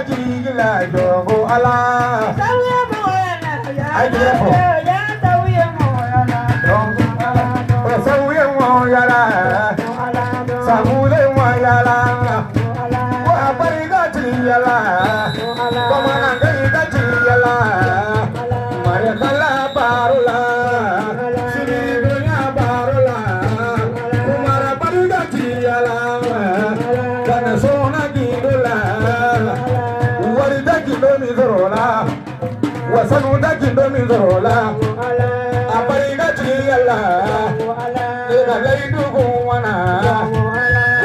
jigila jongo ala ay jefo sabuye mo yala sabule mo yala wa bariga jiyala komana ngai jiyala mare kala barula siri dunya barula kumara bariga jiyala kana sona gidula warida gidomi zorola wasanu da gidomi zorola abariga jiyala ega gaidu kuwana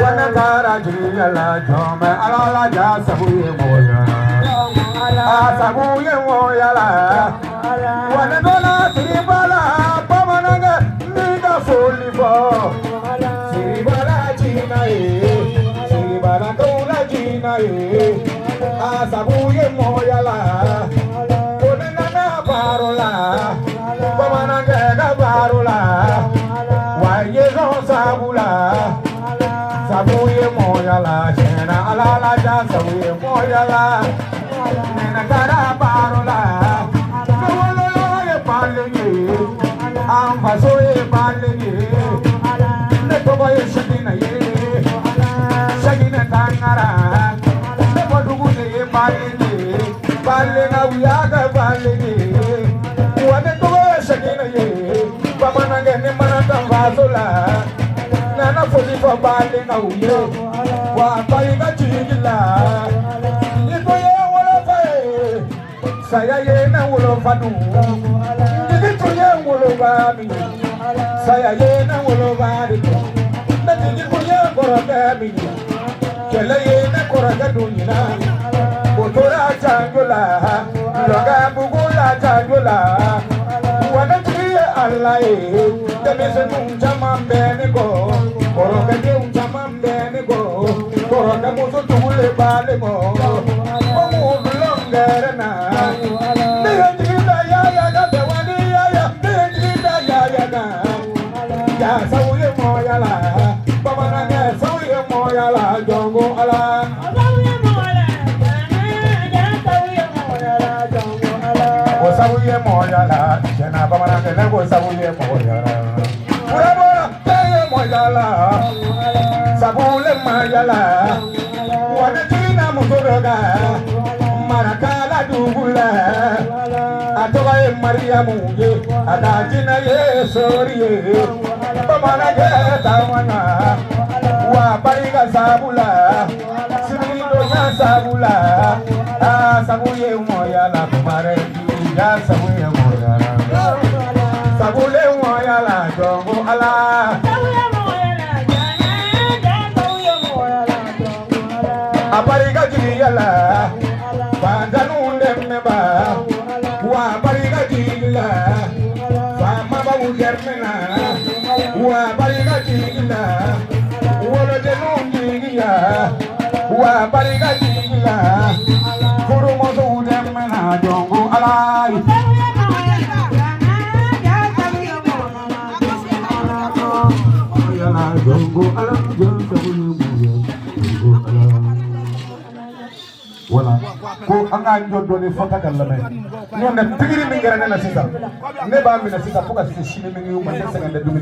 wana tara jiyala jome alala ja sabuye moyala sabuye moyala wana dola siribala pamananga niga folifo siribala jina siribala dola jina sabuye moyala konena parola pamananga ga parola waye zo sabula sabuye moyala chena alala ja sabuye moyala nena kara parola kawalo ye palenge amba soye palenge ne toba ye shagina tangara ne podugu ye palenge palenga uyaga palenge wane toba ye shagina ye pamana ngene manata vasola nana foli for palenga uye wa palinga chigila iko ye wala fae saya ye na wala fadu ndiki ye wala bami saya ye na wala bari ndiki ye koroga mi kele ye na koroga dunyina botora changola loga bugula changola wana chiye Allah ye demise tunjama mbene go koroga de unjama mbene go koroga muso tule bale go omu longere na nejida ya ga bewani ya nejida ya na ya sauye moyala baba na ya sauye moyala jongo ala sauye moyala jena baba na ne go sauye moyala pura bora sauye moyala sabule moyala wana china mugoroga marakala dugula atoba e maria muge adajina ye soriye baba na ye tawana wa bariga sabula sibilo ya sabula sabuye moyala kumare ya sabuye moyala sabule moyala jongo ala apariga jiyala bandanu ndemba wa apariga jiyala fama ba ugermena wa apariga jiyala wolo denu jiya wa apariga jiyala kurumo so udemena jongo alai jongo ala jongo wala ko anga njodo ni fota kala non ne tigiri mi ngara na sisa ne ba mi na sisa foka sisi shini mi ngi umma sesa ngande dumi